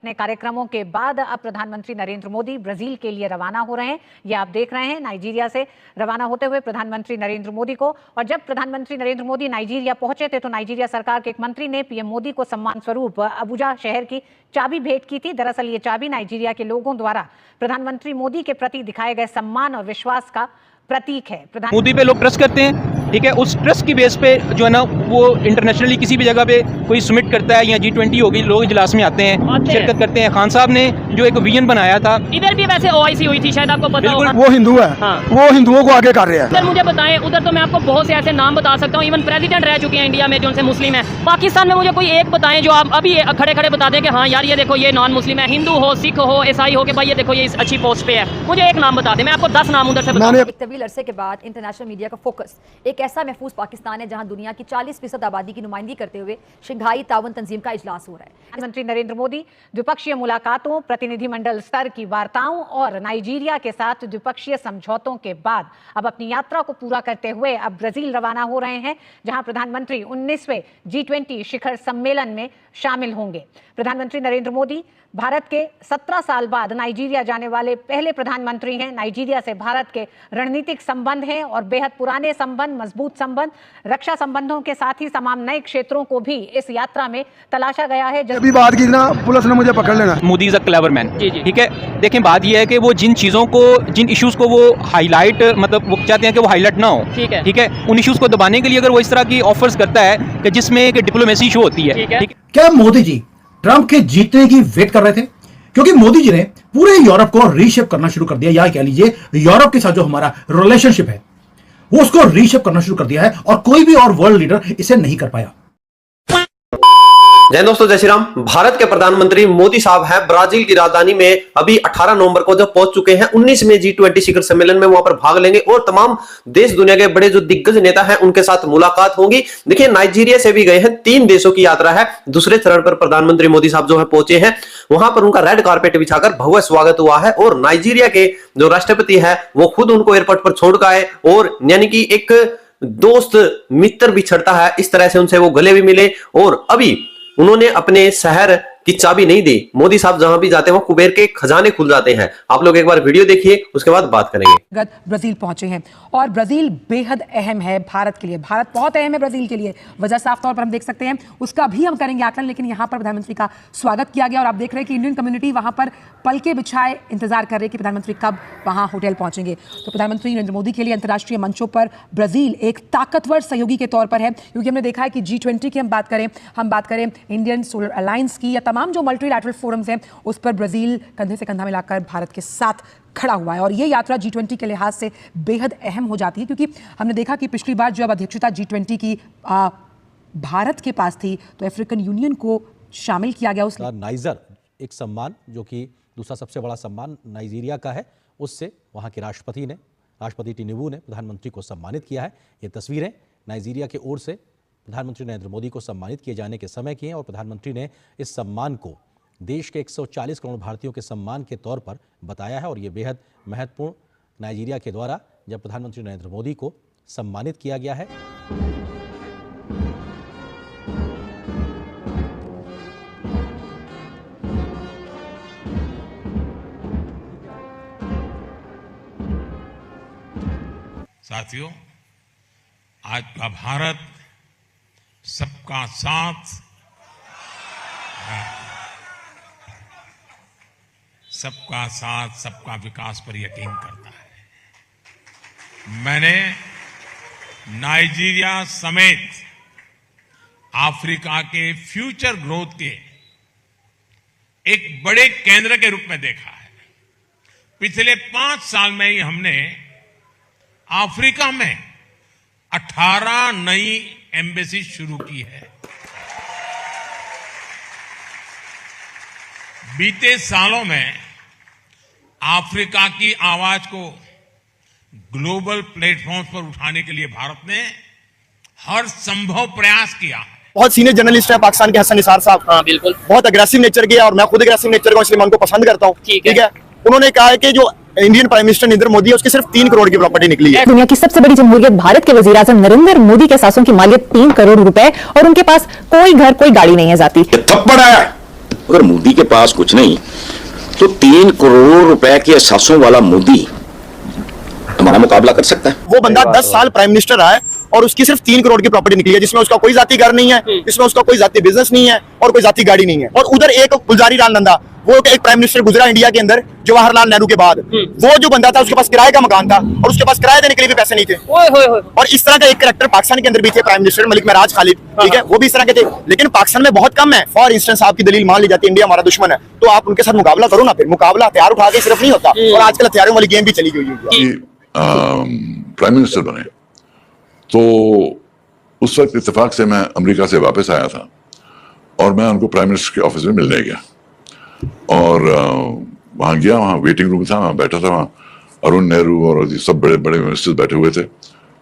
अपने कार्यक्रमों के बाद अब प्रधानमंत्री नरेंद्र मोदी ब्राजील के लिए रवाना हो रहे हैं। ये आप देख रहे हैं नाइजीरिया से रवाना होते हुए प्रधानमंत्री नरेंद्र मोदी को। और जब प्रधानमंत्री नरेंद्र मोदी नाइजीरिया पहुंचे थे तो नाइजीरिया सरकार के एक मंत्री ने पीएम मोदी को सम्मान स्वरूप अबुजा शहर की चाबी भेंट की थी। दरअसल ये चाबी नाइजीरिया के लोगों द्वारा प्रधानमंत्री मोदी के प्रति दिखाए गए सम्मान और विश्वास का प्रतीक है। मोदी पे लोग ट्रस्ट करते हैं, ठीक है। उस ट्रस्ट की बेस पे जो है ना वो इंटरनेशनली किसी भी जगह पे कोई समिट करता है या G20 होगी, लोग इजलास में आते हैं, शिरकत करते हैं। खान साहब ने जो एक विजन बनाया था, इधर भी वैसे OIC हुई थी, शायद आपको पता होगा। वो हिंदू है, हाँ। वो हिंदुओं को आगे कर रहे हैं। उधर मुझे बताएं, उधर तो मैं आपको बहुत से ऐसे नाम बता सकता हूँ, इवन प्रेसिडेंट रह चुके हैं इंडिया में जो उनसे मुस्लिम है। पाकिस्तान में मुझे कोई एक बताएं जो आप अभी खड़े खड़े बता दें कि हाँ यार ये देखो ये नॉन मुस्लिम है, हिंदू हो, सिख हो, ईसाई हो, कि भाई ये देखो ये इस अच्छी पोस्ट पे है। मुझे एक नाम बता दें, मैं आपको 10 नाम उधर से बताऊं। एक तवील अरसे के बाद इंटरनेशनल मीडिया का फोकस एक ऐसा महफूज पाकिस्तान है जहां दुनिया की 40% आबादी की नुमाइंदगी करते हुए शंघाई ताउन तंजीम का इजलास हो रहा है। प्रधानमंत्री नरेंद्र मोदी द्विपक्षीय मुलाकातों, प्रतिनिधिमंडल स्तर की वार्ताओं और नाइजीरिया के साथ द्विपक्षीय समझौतों के बाद अब अपनी यात्रा को पूरा करते हुए अब ब्राजील रवाना हो रहे हैं, जहां प्रधानमंत्री 19वें G20 शिखर सम्मेलन में शामिल होंगे। प्रधानमंत्री नरेंद्र मोदी भारत के 17 साल बाद नाइजीरिया जाने वाले पहले प्रधानमंत्री हैं। नाइजीरिया से भारत के रणनीतिक संबंध हैं और बेहद पुराने संबंध, मजबूत संबंध, रक्षा संबंधों के साथ ही तमाम नए क्षेत्रों को भी इस यात्रा में तलाशा गया है। अभी बात की ना, पुलिस ने मुझे पकड़ लेना। Modi is a clever man, ठीक है। देखें बात यह है कि वो जिन चीज़ों को, जिन इश्यूज को वो हाईलाइट, मतलब वो चाहते हैं कि वो हाईलाइट ना हो, ठीक है, उन इश्यूज को दबाने के लिए अगर वो इस तरह की ऑफर्स करता है कि जिसमें एक डिप्लोमेसी शो होती है। क्या मोदी जी ट्रंप के जीतने की वेट कर रहे थे? क्योंकि मोदी जी ने पूरे यूरोप को रीशेप करना शुरू कर दिया, या कह लीजिए यूरोप के साथ जो हमारा रिलेशनशिप है वो उसको रीशेप करना शुरू कर दिया है, और कोई भी और वर्ल्ड लीडर इसे नहीं कर पाया। जय दोस्तों, जय श्री राम। भारत के प्रधानमंत्री मोदी साहब हैं ब्राजील की राजधानी में अभी 18 नवंबर को जो पहुंच चुके हैं। 19वें G20 शिखर सम्मेलन में वहां पर भाग लेंगे और तमाम देश दुनिया के बड़े जो दिग्गज नेता हैं उनके साथ मुलाकात होगी। देखिए नाइजीरिया से भी गए हैं, 3 देशों की यात्रा है। दूसरे चरण पर प्रधानमंत्री मोदी साहब जो है पहुंचे हैं, वहां पर उनका रेड कारपेट बिछाकर भव्य स्वागत हुआ है। और नाइजीरिया के जो राष्ट्रपति है वो खुद उनको एयरपोर्ट पर छोड़ कर आए, और यानी कि एक दोस्त मित्र भी छड़ता है इस तरह से उनसे वो गले भी मिले। और अभी उन्होंने अपने शहर की चाबी नहीं दी। मोदी साहब जहां भी जाते हैं वो कुबेर के खजाने खुल जाते हैं। आप लोग एक बार वीडियो देखिए, उसके बाद बात करेंगे। ब्राजील पहुंचे हैं और ब्राजील बेहद अहम है भारत के लिए। भारत बहुत अहम है ब्राजील के लिए, वजह साफ तौर पर हम देख सकते हैं, उसका भी हम करेंगे आकलन। लेकिन यहाँ पर प्रधानमंत्री का स्वागत किया गया और आप देख रहे हैं कि इंडियन कम्युनिटी वहां पर पलके बिछाए इंतजार कर रही है कि प्रधानमंत्री कब वहां होटल पहुंचेंगे। तो प्रधानमंत्री नरेंद्र मोदी के लिए अंतर्राष्ट्रीय मंचों पर ब्राजील एक ताकतवर सहयोगी के तौर पर है, क्योंकि हमने देखा है कि G20 की हम बात करें इंडियन सोलर अलायंस की, या तमाम जो मल्टीलैटरल फोरम्स हैं उस पर ब्राजील कंधे से कंधा मिलाकर भारत के साथ खड़ा हुआ है। और ये यात्रा G20 के लिहाज से बेहद अहम हो जाती है, क्योंकि हमने देखा कि पिछली बार जब अध्यक्षता G20 की भारत के पास थी तो अफ्रीकन यूनियन को शामिल किया गया। उसका नाइजर एक सम्मान, जो कि दूसरा सबसे बड़ा सम्मान नाइजीरिया का है, उससे वहाँ के राष्ट्रपति टिनुबू ने प्रधानमंत्री को सम्मानित किया है। ये तस्वीरें नाइजीरिया की ओर से प्रधानमंत्री नरेंद्र मोदी को सम्मानित किए जाने के समय की हैं, और प्रधानमंत्री ने इस सम्मान को देश के 140 करोड़ भारतीयों के सम्मान के तौर पर बताया है। और ये बेहद महत्वपूर्ण नाइजीरिया के द्वारा जब प्रधानमंत्री नरेंद्र मोदी को सम्मानित किया गया है। साथियों, आज का भारत सबका साथ, सबका साथ, सबका विकास पर यकीन करता है। मैंने नाइजीरिया समेत अफ्रीका के फ्यूचर ग्रोथ के एक बड़े केंद्र के रूप में देखा है। पिछले 5 साल में ही हमने अफ्रीका में 18 नई एम्बेसी शुरू की है। बीते सालों में अफ्रीका की आवाज को ग्लोबल प्लेटफॉर्म पर उठाने के लिए भारत ने हर संभव प्रयास किया है। बहुत सीनियर जर्नलिस्ट है पाकिस्तान के हसन निसार साहब। हाँ बिल्कुल, बहुत अग्रेसिव नेचर के, और मैं खुद अग्रेसिव नेचर का, इसलिए मैं उनको पसंद करता हूँ। ठीक है, उन्होंने कहा है कि जो Indian prime minister Narendra Modi है उसकी सिर्फ 3 करोड़ की प्रॉपर्टी निकली है। दुनिया की सबसे बड़ी जमहूरियत भारत के वजीर आजम नरेंद्र मोदी के सासों की मालियत 3 करोड़ रुपए, और उनके पास कोई घर कोई गाड़ी नहीं है जाती। थप्पड़ है अगर मोदी के पास कुछ नहीं तो 3 करोड़ रुपए के एहसासों वाला मोदी हमारा मुकाबला कर सकता है। वो बंदा 10 साल प्राइम मिनिस्टर रहा है और उसकी सिर्फ 3 करोड़ की प्रॉपर्टी निकली है, जिसमें उसका कोई जाति घर नहीं है, जिसमें उसका कोई जाति बिजनेस नहीं है और कोई जाति गाड़ी नहीं है। और उधर एक गुलजारी लाल नंदा, वो एक प्राइम मिनिस्टर गुजरा इंडिया के अंदर जवाहरलाल नेहरू के बाद, वो जो बंदा था उसके पास किराए का मकान था और उसके पास किराया देने के लिए भी पैसे नहीं थे। और इस तरह का एक कैरेक्टर पाकिस्तान के अंदर भी थे, प्राइम मिनिस्टर मलिक महराज खालिद, ठीक है, वो भी इस तरह के थे। लेकिन पाकिस्तान में बहुत कम है। फॉर इंस्टेंस आपकी दलील मान ली जाती है इंडिया हमारा दुश्मन है, तो आप उनके साथ मुकाबला करो ना, फिर मुकाबला हथियार उठा के सिर्फ नहीं होता। और आजकल हथियारों वाली गेम भी चली गई है। प्राइम मिनिस्टर बने तो उस वक्त इत्तेफाक से मैं अमेरिका से वापस आया था और मैं उनको प्राइम मिनिस्टर के ऑफिस में मिलने गया और वहां गया, वहां वेटिंग रूम था, वहां बैठा था, वहां अरुण नेहरू और सब बड़े बड़े मिनिस्टर्स बैठे हुए थे।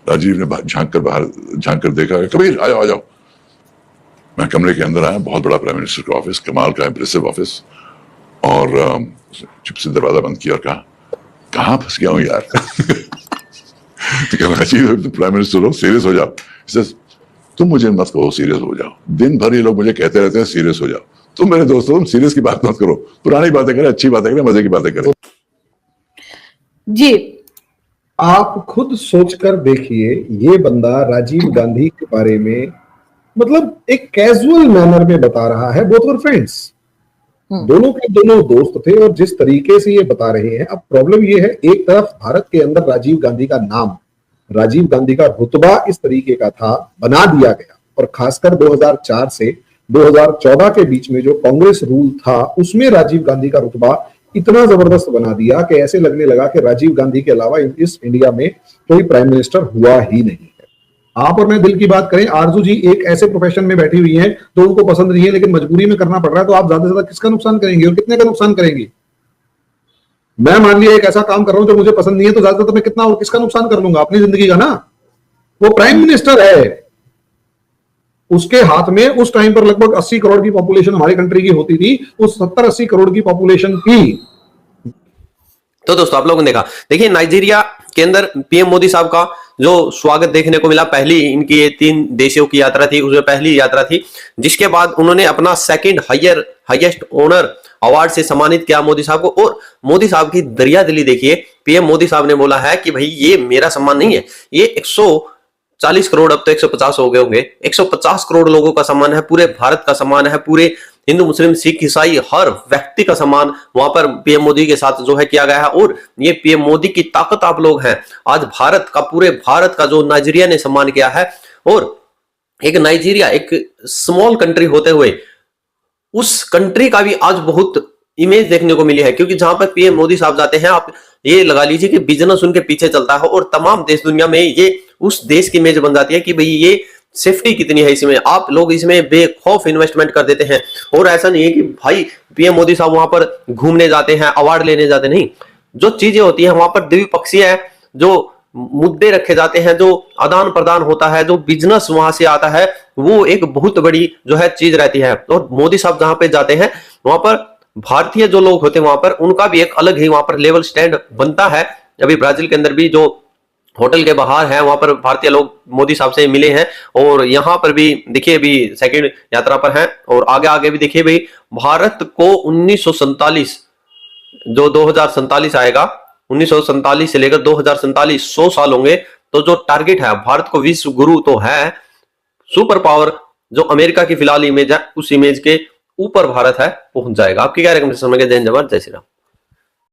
राजीव ने झांक कर देखा, कबीर आ जाओ आ जाओ। मैं कमरे के अंदर आया, बहुत बड़ा प्राइम मिनिस्टर का ऑफिस, कमाल का इम्प्रेसिव ऑफिस, और चुप से दरवाजा बंद किया और कहा, कहाँ फंस गया हूँ यार। तो क्या राजीव, प्राइम मिनिस्टर हो, सीरियस हो जाओ। तुम मुझे मत कहो सीरियस हो जाओ, दिन भर ये लोग मुझे कहते रहते हैं सीरियस हो जाओ। तुम मेरे दोस्तों, तुम सीरियस की बात मत करो, पुरानी बातें करें, अच्छी बातें करें, मजे की बातें करें। जी आप खुद सोचकर देखिए, ये बंदा राजीव गांधी के बारे में मतलब एक कैजुअल मैनर में बता रहा है। बोथ वर फ्रेंड्स, दोनों के दोनों दोस्त थे और जिस तरीके से ये बता रहे हैं। अब प्रॉब्लम ये है, एक तरफ भारत के अंदर राजीव गांधी का नाम, राजीव गांधी का रुतबा इस तरीके का था, बना दिया गया, और खासकर 2004 से 2014 के बीच में जो कांग्रेस रूल था उसमें राजीव गांधी का रुतबा इतना जबरदस्त बना दिया कि ऐसे लगने लगा कि राजीव गांधी के अलावा इस इंडिया में कोई प्राइम मिनिस्टर हुआ ही नहीं है। आप और मैं दिल की बात करें, आरजू जी एक ऐसे प्रोफेशन में बैठी हुई हैं तो उनको पसंद नहीं है लेकिन मजबूरी में करना पड़ रहा है, तो आप ज्यादा से ज्यादा किसका नुकसान करेंगे और कितने का नुकसान करेंगे? मैं मान लिया एक ऐसा काम कर रहा हूं जो मुझे पसंद नहीं है, तो ज्यादा मैं कितना और किसका नुकसान कर लूंगा? अपनी जिंदगी का ना। वो प्राइम मिनिस्टर है, उसके हाथ में उस टाइम पर लगभग 80 करोड़ की पॉपुलेशन हमारी कंट्री की होती थी, उस 70-80 करोड़ की पॉपुलेशन की। तो दोस्तों आप लोगों ने देखा, देखिए नाइजीरिया के अंदर पीएम मोदी साहब का जो स्वागत देखने को मिला। पहली इनकी ये 3 देशों की यात्रा थी, उसमें पहली यात्रा थी, जिसके बाद उन्होंने अपना सेकंड हाईएस्ट ऑनर अवार्ड से सम्मानित किया मोदी साहब को। और मोदी साहब की दरिया दिली देखिए, पीएम मोदी साहब ने बोला है कि भाई ये मेरा सम्मान नहीं है, ये 140 करोड़, अब तो 150 हो गए होंगे, 150 करोड़ लोगों का सम्मान है, पूरे भारत का सम्मान है, पूरे हिंदू मुस्लिम सिख ईसाई हर व्यक्ति का सम्मान वहां पर पीएम मोदी के साथ जो है किया गया है। और ये पीएम मोदी की ताकत आप लोग हैं। आज भारत का, पूरे भारत का जो नाइजीरिया ने सम्मान किया है, और एक नाइजीरिया एक स्मॉल कंट्री होते हुए उस कंट्री का भी आज बहुत इमेज देखने को मिली है, क्योंकि जहां पर पीएम मोदी साहब जाते हैं, आप ये लगा लीजिए कि बिजनेस उनके पीछे चलता है और तमाम देश दुनिया में ये उस देश की इमेज बन जाती है कि भाई ये सेफ्टी कितनी है इसमें, आप लोग इसमें बेखौफ इन्वेस्टमेंट कर देते हैं। और ऐसा नहीं है कि भाई पीएम मोदी साहब वहां पर घूमने जाते हैं, अवार्ड लेने जाते, नहीं, जो चीजें होती है वहां पर द्विपक्षीय है, जो मुद्दे रखे जाते हैं, जो आदान प्रदान होता है, जो बिजनेस वहां से आता है, वो एक बहुत बड़ी जो है चीज रहती है। और मोदी साहब जहां पे जाते हैं वहां पर भारतीय जो लोग होते हैं वहां पर उनका भी एक अलग ही वहां पर लेवल स्टैंड बनता है। अभी ब्राजील के अंदर भी जो होटल के बाहर है वहां पर भारतीय लोग मोदी साहब से मिले हैं, और यहां पर भी देखिए अभी सेकंड यात्रा पर हैं, और आगे आगे भी देखिए भाई भारत को 1947 जो 2047 आएगा, 1947 से लेकर 2047 100 साल होंगे, तो जो टारगेट है भारत को विश्व गुरु तो है, सुपर पावर जो अमेरिका की फिलहाल इमेज है उस इमेज के ऊपर भारत है पहुंच जाएगा। आपकी क्या रिकमेंडेशन है? जय हिंद, जय श्री राम।